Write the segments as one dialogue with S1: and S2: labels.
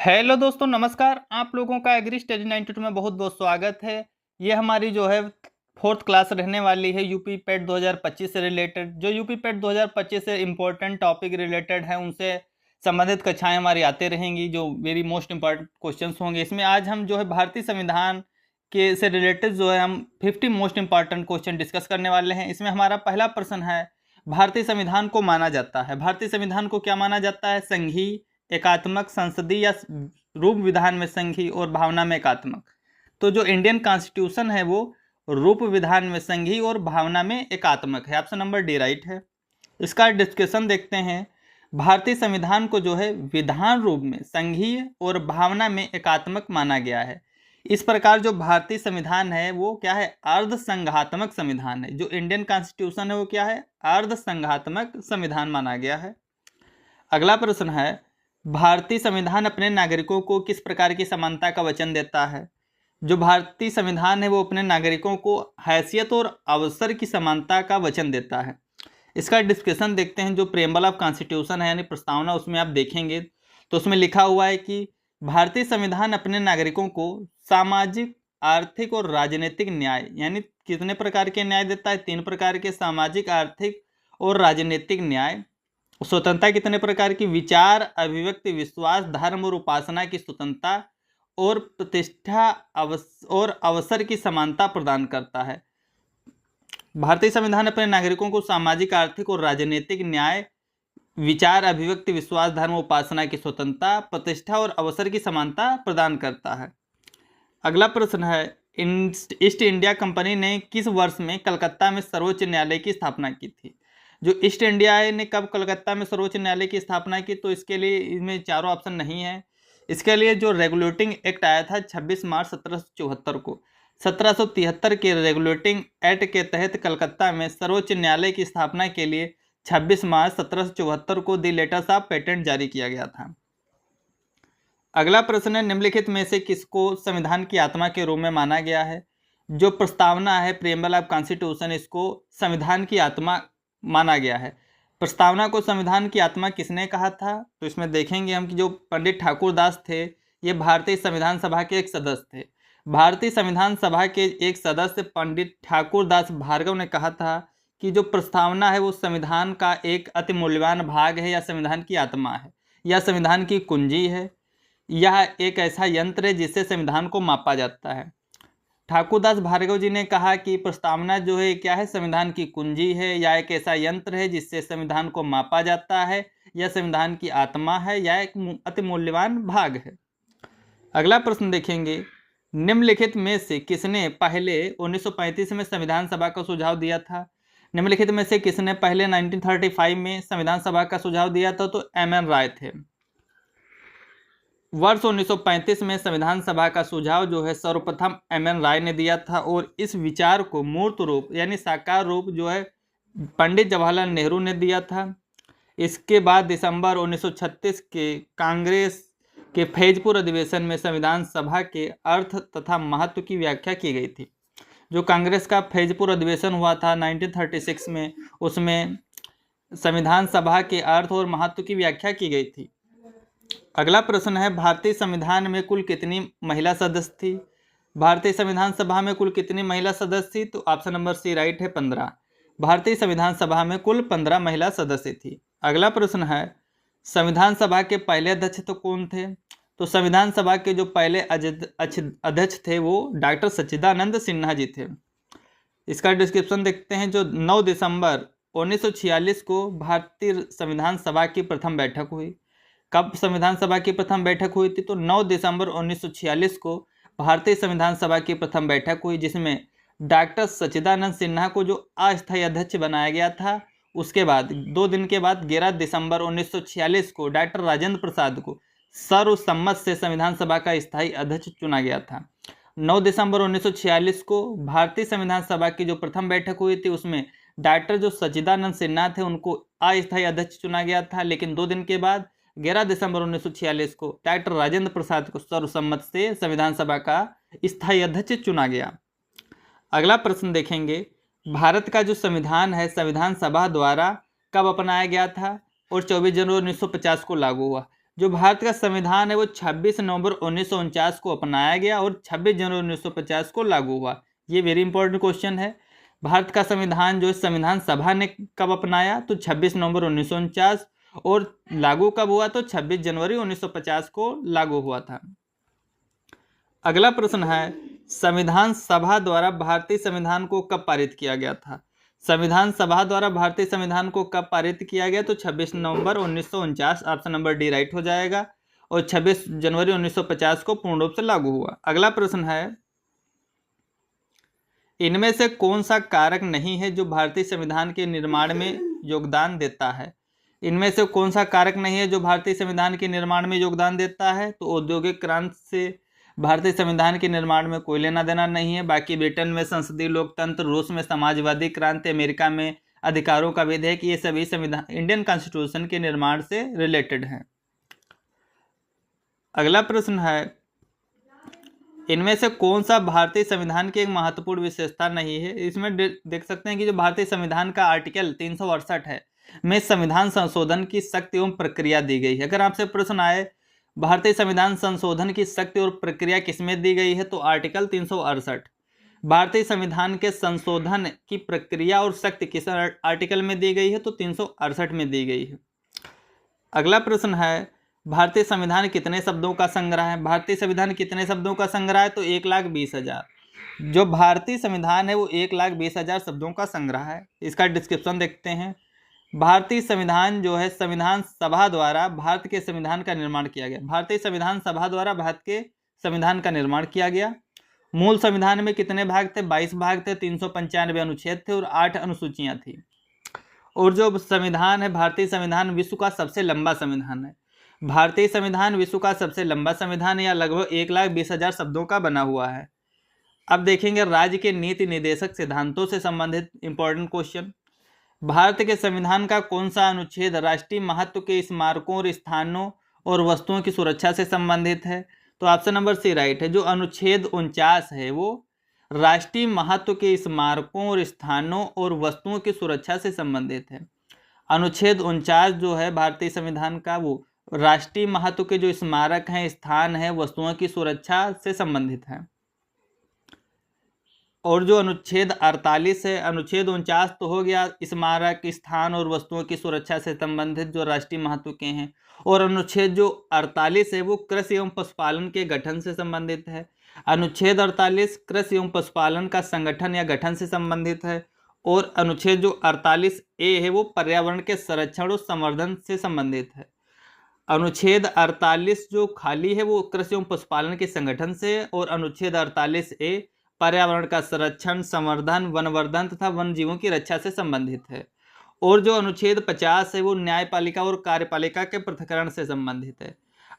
S1: Hello दोस्तों, नमस्कार। आप लोगों का एग्री स्टडी 92 में बहुत बहुत स्वागत है। ये हमारी जो है फोर्थ क्लास रहने वाली है यूपी पेट 2025 से रिलेटेड। जो यूपी पेट 2025 से इम्पोर्टेंट टॉपिक रिलेटेड है उनसे संबंधित कक्षाएं हमारी आते रहेंगी, जो वेरी मोस्ट इम्पोर्टेंट क्वेश्चंस होंगे। इसमें आज हम जो है भारतीय संविधान के से रिलेटेड जो है हम 50 मोस्ट इम्पॉर्टेंट क्वेश्चन डिस्कस करने वाले हैं। इसमें हमारा पहला प्रश्न है, भारतीय संविधान को माना जाता है, भारतीय संविधान को क्या माना जाता है? संघीय, एकात्मक, संसदीय या रूप विधान में संघीय और भावना में एकात्मक। तो जो इंडियन कॉन्स्टिट्यूशन है वो रूप विधान में संघीय और भावना में एकात्मक है। ऑप्शन नंबर डी राइट है। इसका डिस्कशन देखते हैं। भारतीय संविधान को जो है विधान रूप में संघीय और भावना में एकात्मक माना गया है। इस प्रकार जो भारतीय संविधान है वो क्या है? अर्ध संघात्मक संविधान है। जो इंडियन कॉन्स्टिट्यूशन है वो क्या है? अर्ध संघात्मक संविधान माना गया है। अगला प्रश्न है, भारतीय संविधान अपने नागरिकों को किस प्रकार की समानता का वचन देता है? जो भारतीय संविधान है वो अपने नागरिकों को हैसियत और अवसर की समानता का वचन देता है। इसका डिस्कशन देखते हैं। जो प्रेम्बल ऑफ कॉन्स्टिट्यूशन है यानी प्रस्तावना, उसमें आप देखेंगे तो उसमें लिखा हुआ है कि भारतीय संविधान अपने नागरिकों को सामाजिक, आर्थिक और राजनीतिक न्याय, यानी कितने प्रकार के न्याय देता है? 3 प्रकार के, सामाजिक, आर्थिक और राजनीतिक न्याय। स्वतंत्रता कितने प्रकार की? विचार, अभिव्यक्ति, विश्वास, धर्म और उपासना की स्वतंत्रता और प्रतिष्ठा और अवसर की समानता प्रदान करता है। भारतीय संविधान अपने नागरिकों को सामाजिक, आर्थिक और राजनीतिक न्याय, विचार, अभिव्यक्ति, विश्वास, धर्म, उपासना की स्वतंत्रता, प्रतिष्ठा और अवसर की समानता प्रदान करता है। अगला प्रश्न है, ईस्ट इंडिया कंपनी ने किस वर्ष में कलकत्ता में सर्वोच्च न्यायालय की स्थापना की थी? जो ईस्ट इंडिया ने कब कलकत्ता में सर्वोच्च न्यायालय की स्थापना की? तो इसके लिए इसमें चारों ऑप्शन नहीं है। इसके लिए जो रेगुलेटिंग एक्ट आया था 26 मार्च 1774 को, 1773 के रेगुलेटिंग एक्ट के तहत कलकत्ता में सर्वोच्च न्यायालय की स्थापना के लिए 26 मार्च 1774 को दी लेटर्स ऑफ पेटेंट जारी किया गया था। अगला प्रश्न है, निम्नलिखित में से किसको संविधान की आत्मा के रूप में माना गया है? जो प्रस्तावना है प्रेम्बल ऑफ कॉन्स्टिट्यूशन, इसको संविधान की आत्मा माना गया है। प्रस्तावना को संविधान की आत्मा किसने कहा था? तो इसमें देखेंगे हम कि जो पंडित ठाकुर दास थे, ये भारतीय संविधान सभा के एक सदस्य थे। भारतीय संविधान सभा के एक सदस्य पंडित ठाकुर दास भार्गव ने कहा था कि जो प्रस्तावना है वो संविधान का एक अति मूल्यवान भाग है, या संविधान की आत्मा है, या संविधान की कुंजी है। यह एक ऐसा यंत्र है जिससे संविधान को मापा जाता है। ठाकुरदास भार्गव जी ने कहा कि प्रस्तावना जो है क्या है? संविधान की कुंजी है, या एक ऐसा यंत्र है जिससे संविधान को मापा जाता है, या संविधान की आत्मा है, या एक अति मूल्यवान भाग है। अगला प्रश्न देखेंगे, निम्नलिखित में से किसने पहले 1935 में संविधान सभा का सुझाव दिया था? निम्नलिखित में से किसने पहले 1935 में संविधान सभा का सुझाव दिया था? तो एम.एन. राय थे। वर्ष 1935 में संविधान सभा का सुझाव जो है सर्वप्रथम एम.एन. राय ने दिया था, और इस विचार को मूर्त रूप यानी साकार रूप जो है पंडित जवाहरलाल नेहरू ने दिया था। इसके बाद दिसंबर 1936 के कांग्रेस के फैजपुर अधिवेशन में संविधान सभा के अर्थ तथा महत्व की व्याख्या की गई थी। जो कांग्रेस का फैजपुर अधिवेशन हुआ था 1936 में, उसमें संविधान सभा के अर्थ और महत्व की व्याख्या की गई थी। अगला प्रश्न है, भारतीय संविधान में कुल कितनी महिला सदस्य थी? भारतीय संविधान सभा में कुल कितनी महिला सदस्य थी? तो ऑप्शन नंबर सी राइट है, 15। भारतीय संविधान सभा में कुल 15 महिला सदस्य थी। अगला प्रश्न है, संविधान सभा के पहले अध्यक्ष तो कौन थे? तो संविधान सभा के जो पहले अध्यक्ष थे वो डॉक्टर सच्चिदानंद सिन्हा जी थे। इसका डिस्क्रिप्शन देखते हैं। जो 9 दिसंबर 1946 को भारतीय संविधान सभा की प्रथम बैठक हुई। कब संविधान सभा की प्रथम बैठक हुई थी? तो 9 दिसंबर 1946 को भारतीय संविधान सभा की प्रथम बैठक हुई, जिसमें डॉक्टर सच्चिदानंद सिन्हा को जो अस्थायी अध्यक्ष बनाया गया था। उसके बाद 2 दिन के बाद 11 दिसंबर 1946 को डॉक्टर राजेंद्र प्रसाद को सर्वसम्मत से संविधान सभा का स्थायी अध्यक्ष चुना गया था। 9 दिसंबर 1946 को भारतीय संविधान सभा की जो प्रथम बैठक हुई थी, उसमें डॉक्टर जो सच्चिदानंद सिन्हा थे उनको अस्थायी अध्यक्ष चुना गया था, लेकिन 2 दिन के बाद 11 दिसंबर 1946 को डॉक्टर राजेंद्र प्रसाद को सर्वसम्मत से संविधान सभा का स्थायी अध्यक्ष चुना गया। अगला प्रश्न देखेंगे, भारत का जो संविधान है संविधान सभा द्वारा कब अपनाया गया था और 24 जनवरी 1950 को लागू हुआ। जो भारत का संविधान है वो 26 नवंबर 1949 को अपनाया गया और 26 जनवरी 1950 को लागू हुआ। ये वेरी इंपॉर्टेंट क्वेश्चन है। भारत का संविधान जो संविधान सभा ने कब अपनाया, तो 26 नवंबर 1949, और लागू कब हुआ, तो 26 जनवरी 1950 को लागू हुआ था। अगला प्रश्न है, संविधान सभा द्वारा भारतीय संविधान को कब पारित किया गया था। संविधान सभा द्वारा भारतीय संविधान को कब पारित किया गया, तो 26 नवंबर 1949, ऑप्शन नंबर डी राइट हो जाएगा, और 26 जनवरी 1950 को पूर्ण रूप से लागू हुआ। अगला प्रश्न है, इनमें से कौन सा कारक नहीं है जो भारतीय संविधान के निर्माण में योगदान देता है। इनमें से कौन सा कारक नहीं है जो भारतीय संविधान के निर्माण में योगदान देता है, तो औद्योगिक क्रांति से भारतीय संविधान के निर्माण में कोई लेना देना नहीं है। बाकी ब्रिटेन में संसदीय लोकतंत्र, रूस में समाजवादी क्रांति, अमेरिका में अधिकारों का विधेयक, ये सभी संविधान इंडियन कॉन्स्टिट्यूशन के निर्माण से रिलेटेड हैं। अगला प्रश्न है, इनमें से कौन सा भारतीय संविधान की एक महत्वपूर्ण विशेषता नहीं है। इसमें देख सकते हैं कि जो भारतीय संविधान का आर्टिकल 368 है में संविधान संशोधन की शक्ति एवं प्रक्रिया दी गई है। अगर आपसे प्रश्न आए भारतीय संविधान संशोधन की शक्ति और प्रक्रिया किसमें दी गई है, तो आर्टिकल 368। भारतीय संविधान के संशोधन की प्रक्रिया और शक्ति किस आर्टिकल में दी गई है, तो 368 में दी गई है। अगला प्रश्न है, भारतीय संविधान कितने शब्दों का संग्रह है। भारतीय संविधान कितने शब्दों का संग्रह है, तो 1,20,000। जो भारतीय संविधान है वो 1,20,000 शब्दों का संग्रह है। इसका डिस्क्रिप्शन देखते हैं। भारतीय संविधान जो है संविधान सभा द्वारा भारत के संविधान का निर्माण किया गया। भारतीय संविधान सभा द्वारा भारत के संविधान का निर्माण किया गया। मूल संविधान में कितने भाग थे, 22 भाग थे, 395 अनुच्छेद थे और 8 अनुसूचियां थी। और जो संविधान है भारतीय संविधान विश्व का सबसे लंबा संविधान है। भारतीय संविधान विश्व का सबसे लंबा संविधान या लगभग 1,20,000 शब्दों का बना हुआ है। अब देखेंगे राज्य के नीति निर्देशक सिद्धांतों से संबंधित इंपॉर्टेंट क्वेश्चन। भारत के संविधान का कौन सा अनुच्छेद राष्ट्रीय महत्व के स्मारकों और स्थानों और वस्तुओं की सुरक्षा से संबंधित है, तो ऑप्शन नंबर सी राइट है। जो अनुच्छेद 49 है वो राष्ट्रीय महत्व के स्मारकों और स्थानों और वस्तुओं की सुरक्षा से संबंधित है। अनुच्छेद 49 जो है भारतीय संविधान का वो राष्ट्रीय महत्व के जो स्मारक हैं, स्थान है, वस्तुओं की सुरक्षा से संबंधित है। और जो अनुच्छेद 48 है, अनुच्छेद 49 तो हो गया स्मारक, स्थान और वस्तुओं की सुरक्षा से संबंधित जो राष्ट्रीय महत्व के हैं, और अनुच्छेद जो 48 है वो कृषि एवं पशुपालन के गठन से संबंधित है। अनुच्छेद 48 कृषि एवं पशुपालन का संगठन या गठन से संबंधित है। और अनुच्छेद जो 48A है वो पर्यावरण के संरक्षण और संवर्धन से संबंधित है। अनुच्छेद 48 जो खाली है वो कृषि एवं पशुपालन के संगठन से, और अनुच्छेद 48A पर्यावरण का संरक्षण, संवर्धन, वनवर्धन तथा वन जीवों की रक्षा से संबंधित है। और जो अनुच्छेद 50 है वो न्यायपालिका और कार्यपालिका के पृथक्करण से संबंधित है।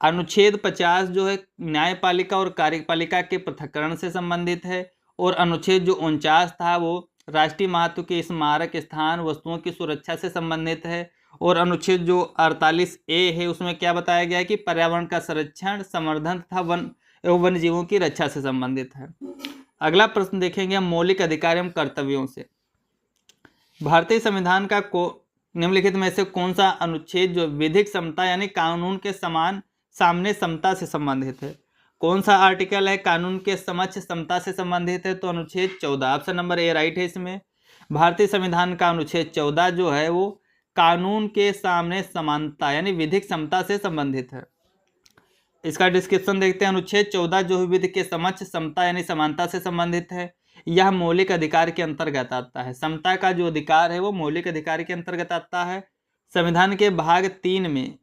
S1: अनुच्छेद 50 जो है न्यायपालिका और कार्यपालिका के पृथक्करण से संबंधित है। और अनुच्छेद जो 49 था वो राष्ट्रीय महत्व के स्मारक, स्थान, वस्तुओं की सुरक्षा से संबंधित है। और अनुच्छेद जो 48A है उसमें क्या बताया गया है कि पर्यावरण का संरक्षण, संवर्धन तथा वन एवं वन जीवों की रक्षा से संबंधित है। अगला प्रश्न देखेंगे हम मौलिक अधिकार एवं कर्तव्यों से। भारतीय संविधान का निम्नलिखित में से कौन सा अनुच्छेद जो विधिक समता यानी कानून के समान सामने समता से संबंधित है। कौन सा आर्टिकल है कानून के समक्ष समता से संबंधित है, तो अनुच्छेद 14, ऑप्शन नंबर ए राइट है इसमें। भारतीय संविधान का अनुच्छेद 14 जो है वो कानून के सामने समानता यानी विधिक समता से संबंधित है। इसका डिस्क्रिप्शन देखते हैं। अनुच्छेद 14 जो है विधि के समक्ष समता यानी समानता से संबंधित है। यह मौलिक अधिकार के अंतर्गत आता है। समता का जो अधिकार है वो मौलिक अधिकार के अंतर्गत आता है। संविधान के भाग 3 में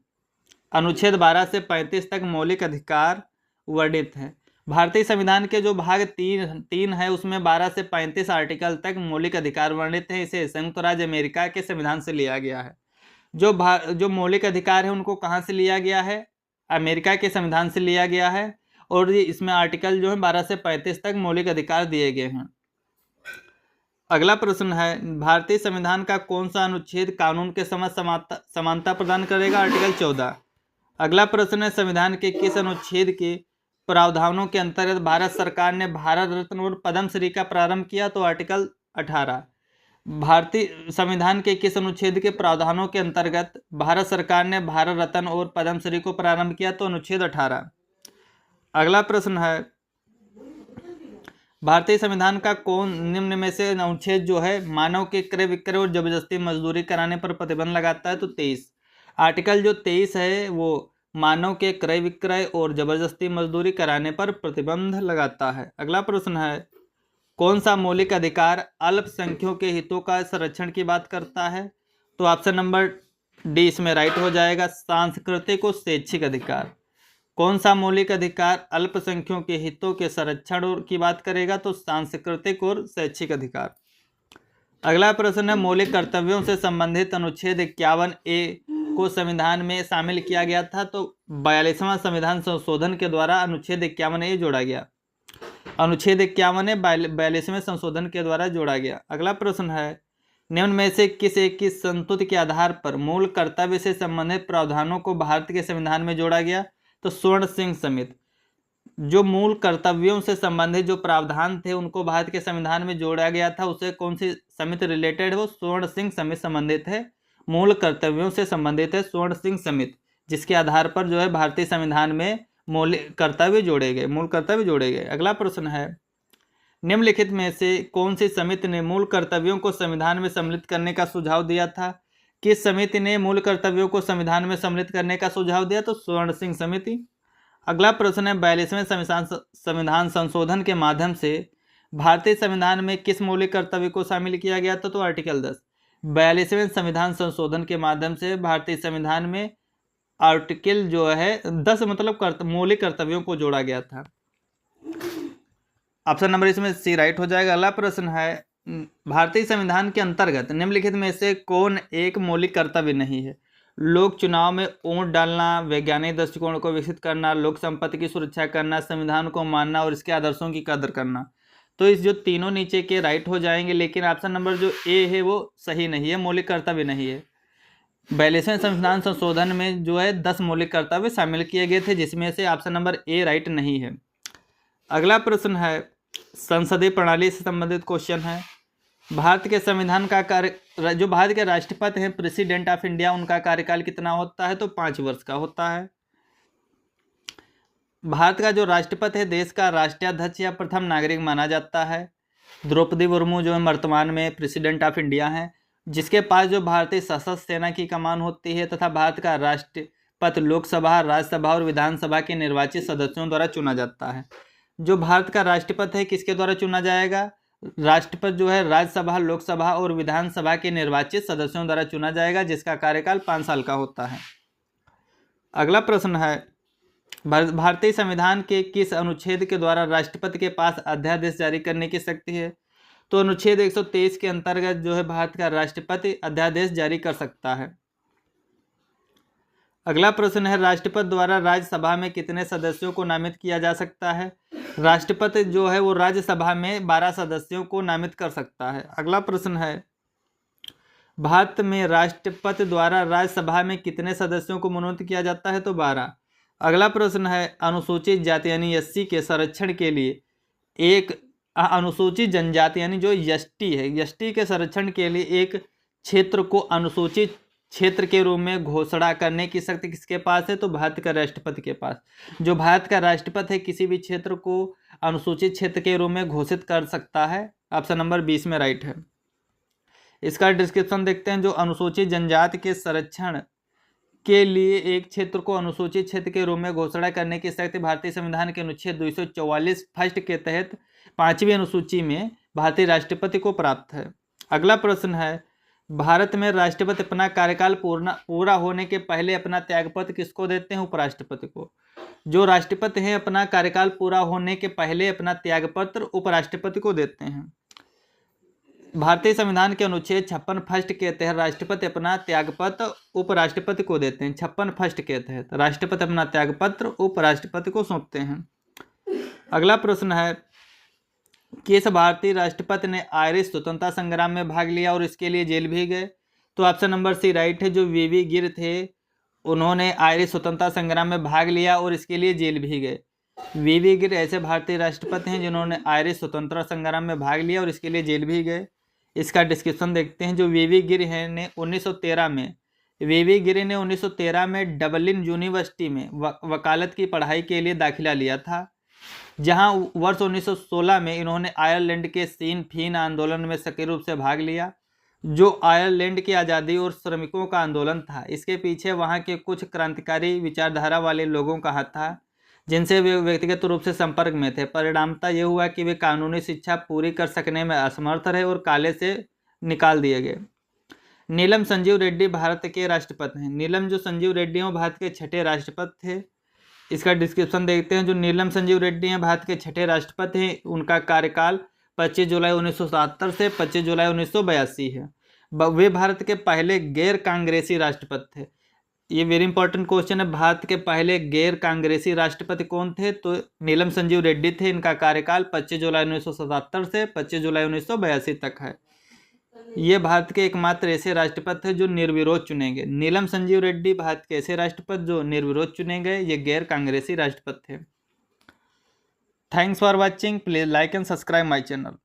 S1: अनुच्छेद 12 से 35 तक मौलिक अधिकार वर्णित है। भारतीय संविधान के जो भाग 3 है उसमें 12 से 35 आर्टिकल तक मौलिक अधिकार वर्णित है। इसे संयुक्त राज्य अमेरिका के संविधान से लिया गया है। जो मौलिक अधिकार है उनको कहाँ से लिया गया है, अमेरिका के संविधान से लिया गया है। और ये इसमें आर्टिकल जो है 12 से 35 तक मौलिक अधिकार दिए गए हैं। अगला प्रश्न है भारतीय संविधान का कौन सा अनुच्छेद कानून के समक्ष समानता प्रदान करेगा, आर्टिकल 14। अगला प्रश्न है संविधान के किस अनुच्छेद के प्रावधानों के अंतर्गत भारत सरकार ने भारत रत्न और पद्मश्री का प्रारंभ किया, तो आर्टिकल 18। भारतीय संविधान के किस अनुच्छेद के प्रावधानों के अंतर्गत भारत सरकार ने भारत रत्न और पद्मश्री को प्रारंभ किया? तो अनुच्छेद 18। अगला प्रश्न है, भारतीय संविधान का कौन निम्न में से अनुच्छेद जो है मानव के क्रय विक्रय और जबरदस्ती मजदूरी कराने पर प्रतिबंध लगाता है? तो 23। आर्टिकल जो 23 है वो मानव के क्रय विक्रय और जबरदस्ती मजदूरी कराने पर प्रतिबंध लगाता है। अगला प्रश्न है, कौन सा मौलिक अधिकार अल्पसंख्यकों के हितों का संरक्षण की बात करता है? तो ऑप्शन नंबर डी इसमें राइट हो जाएगा, सांस्कृतिक और शैक्षिक अधिकार। कौन सा मौलिक अधिकार अल्पसंख्यकों के हितों के संरक्षण की बात करेगा? तो सांस्कृतिक और शैक्षिक अधिकार। अगला प्रश्न है, मौलिक कर्तव्यों से संबंधित अनुच्छेद 51A को संविधान में शामिल किया गया था? तो 42वां संविधान संशोधन के द्वारा अनुच्छेद 51A जोड़ा गया। अनुच्छेद 51A 42वें संशोधन के द्वारा जोड़ा गया। अगला प्रश्न है, निम्न में से किस एक की संस्तुति के आधार पर मूल कर्तव्य से संबंधित प्रावधानों को भारत के संविधान में जोड़ा गया? तो स्वर्ण सिंह समिति। जो मूल कर्तव्यों से संबंधित जो प्रावधान थे उनको भारत के संविधान में जोड़ा गया था, उसे कौन सी समिति रिलेटेड है? वो स्वर्ण सिंह समिति संबंधित है, मूल कर्तव्यों से संबंधित है स्वर्ण सिंह समिति, जिसके आधार पर जो है भारतीय संविधान में मूल कर्तव्य जोड़े गए। अगला प्रश्न है, निम्नलिखित में से कौन सी समिति ने मूल कर्तव्यों को संविधान में सम्मिलित करने का सुझाव दिया था? किस समिति ने मूल कर्तव्यों को संविधान में सम्मिलित करने का सुझाव दिया? तो स्वर्ण सिंह समिति। अगला प्रश्न है, 42वें संविधान संशोधन के माध्यम से भारतीय संविधान में किस मौलिक कर्तव्य को शामिल किया गया था? तो आर्टिकल 10। 42वें संविधान संशोधन के माध्यम से भारतीय संविधान में आर्टिकल जो है 10 मतलब मौलिक कर्तव्यों को जोड़ा गया था। ऑप्शन नंबर इसमें सी राइट हो जाएगा। अगला प्रश्न है, भारतीय संविधान के अंतर्गत निम्नलिखित में से कौन एक मौलिक कर्तव्य नहीं है? लोक चुनाव में वोट डालना, वैज्ञानिक दृष्टिकोण को विकसित करना, लोक संपत्ति की सुरक्षा करना, संविधान को मानना और इसके आदर्शों की कदर करना। तो इस जो तीनों नीचे के राइट हो जाएंगे, लेकिन ऑप्शन नंबर जो ए है वो सही नहीं है, मौलिक कर्तव्य नहीं है। 42वें संविधान संशोधन में जो है 10 मौलिक कर्तव्य शामिल किए गए थे, जिसमें से ऑप्शन नंबर ए राइट नहीं है। अगला प्रश्न है, संसदीय प्रणाली से संबंधित क्वेश्चन है। भारत के संविधान का कार्य जो भारत के राष्ट्रपति हैं प्रेसिडेंट ऑफ इंडिया, उनका कार्यकाल कितना होता है? तो 5 वर्ष का होता है। भारत का जो राष्ट्रपति है देश का राष्ट्राध्यक्ष या प्रथम नागरिक माना जाता है। द्रौपदी मुर्मू जो है वर्तमान में प्रेसिडेंट ऑफ इंडिया हैं, जिसके पास जो भारतीय सशस्त्र सेना की कमान होती है, तथा भारत का राष्ट्रपति लोकसभा, राज्यसभा और विधानसभा के निर्वाचित सदस्यों द्वारा चुना जाता है। जो भारत का राष्ट्रपति है किसके द्वारा चुना जाएगा? राष्ट्रपति जो है राज्यसभा, लोकसभा और विधानसभा के निर्वाचित सदस्यों द्वारा चुना जाएगा, जिसका कार्यकाल 5 साल का होता है। अगला प्रश्न है, भारतीय संविधान के किस अनुच्छेद के द्वारा राष्ट्रपति के पास अध्यादेश जारी करने की शक्ति है? तो अनुच्छेद 123 के अंतर्गत जो है भारत का राष्ट्रपति अध्यादेश जारी कर सकता है। अगला प्रश्न है, राष्ट्रपति द्वारा राज्यसभा में कितने सदस्यों को नामित किया जा सकता है? राष्ट्रपति जो है वो राज्यसभा में 12 सदस्यों को नामित कर सकता है। अगला प्रश्न है, भारत में राष्ट्रपति द्वारा राज्यसभा में कितने सदस्यों को मनोनीत किया जाता है? तो 12। अगला प्रश्न है, अनुसूचित जाति यानी एससी के संरक्षण के लिए एक अनुसूचित जनजाति यानी जो एसटी है, एसटी के संरक्षण के लिए एक क्षेत्र को अनुसूचित क्षेत्र के रूप में घोषणा करने की शक्ति किसके पास है? तो भारत का राष्ट्रपति के पास। जो भारत का राष्ट्रपति है किसी भी क्षेत्र को अनुसूचित क्षेत्र के रूप में घोषित कर सकता है। ऑप्शन नंबर 20 में राइट है। इसका डिस्क्रिप्शन देखते हैं। जो अनुसूचित जनजाति के संरक्षण के लिए एक क्षेत्र को अनुसूचित क्षेत्र के रूप में घोषणा करने की शक्ति भारतीय संविधान के अनुच्छेद 244 फर्स्ट के तहत 5वीं अनुसूची में भारतीय राष्ट्रपति को प्राप्त है। अगला प्रश्न है, भारत में राष्ट्रपति अपना कार्यकाल पूरा होने के पहले अपना त्यागपत्र किसको देते हैं? उपराष्ट्रपति को। जो राष्ट्रपति हैं अपना कार्यकाल पूरा होने के पहले अपना त्यागपत्र उपराष्ट्रपति को देते हैं। भारतीय संविधान के अनुच्छेद 56 फर्स्ट के तहत राष्ट्रपति अपना त्यागपत्र उपराष्ट्रपति को देते हैं। 56 फर्स्ट के तहत राष्ट्रपति अपना त्यागपत्र उपराष्ट्रपति को सौंपते हैं। अगला प्रश्न है, किस भारतीय राष्ट्रपति ने आयरिश स्वतंत्रता संग्राम में भाग लिया और इसके लिए जेल भी गए? तो ऑप्शन नंबर सी राइट है। जो वीवी गिर थे उन्होंने आयरिश स्वतंत्रता संग्राम में भाग लिया और इसके लिए जेल भी गए। वीवी गिर ऐसे भारतीय राष्ट्रपति हैं जिन्होंने आयरिश स्वतंत्रता संग्राम में भाग लिया और इसके लिए जेल भी गए। इसका डिस्क्रिप्शन देखते हैं। जो वीवी गिरि है ने 1913 में वीवी गिरि ने 1913 में डबलिन यूनिवर्सिटी में वकालत की पढ़ाई के लिए दाखिला लिया था, जहां वर्ष 1916 में इन्होंने आयरलैंड के सीन फेन आंदोलन में सक्रिय रूप से भाग लिया, जो आयरलैंड की आज़ादी और श्रमिकों का आंदोलन था। इसके पीछे वहां के कुछ क्रांतिकारी विचारधारा वाले लोगों का हाथ था, जिनसे वे व्यक्तिगत रूप से संपर्क में थे। परिणामतः यह हुआ कि वे कानूनी शिक्षा पूरी कर सकने में असमर्थ रहे और काले से निकाल दिए गए। नीलम संजीव रेड्डी भारत के राष्ट्रपति हैं। नीलम जो संजीव रेड्डी हैं वो भारत के छठे राष्ट्रपति थे। इसका डिस्क्रिप्शन देखते हैं। जो नीलम संजीव रेड्डी हैं भारत के छठे राष्ट्रपति हैं। उनका कार्यकाल 25 जुलाई 1977 से 25 जुलाई 1982 है। वे भारत के पहले गैर कांग्रेसी राष्ट्रपति थे। ये वेरी इंपॉर्टेंट क्वेश्चन है। भारत के पहले गैर कांग्रेसी राष्ट्रपति कौन थे? तो नीलम संजीव रेड्डी थे। इनका कार्यकाल 25 जुलाई 1977 से 25 जुलाई 1982 तक है। ये भारत के एकमात्र ऐसे राष्ट्रपति थे जो निर्विरोध चुने गए। नीलम संजीव रेड्डी भारत के ऐसे राष्ट्रपति जो निर्विरोध चुने गए। ये गैर कांग्रेसी राष्ट्रपति थे। Thanks for watching. Please like and subscribe my channel.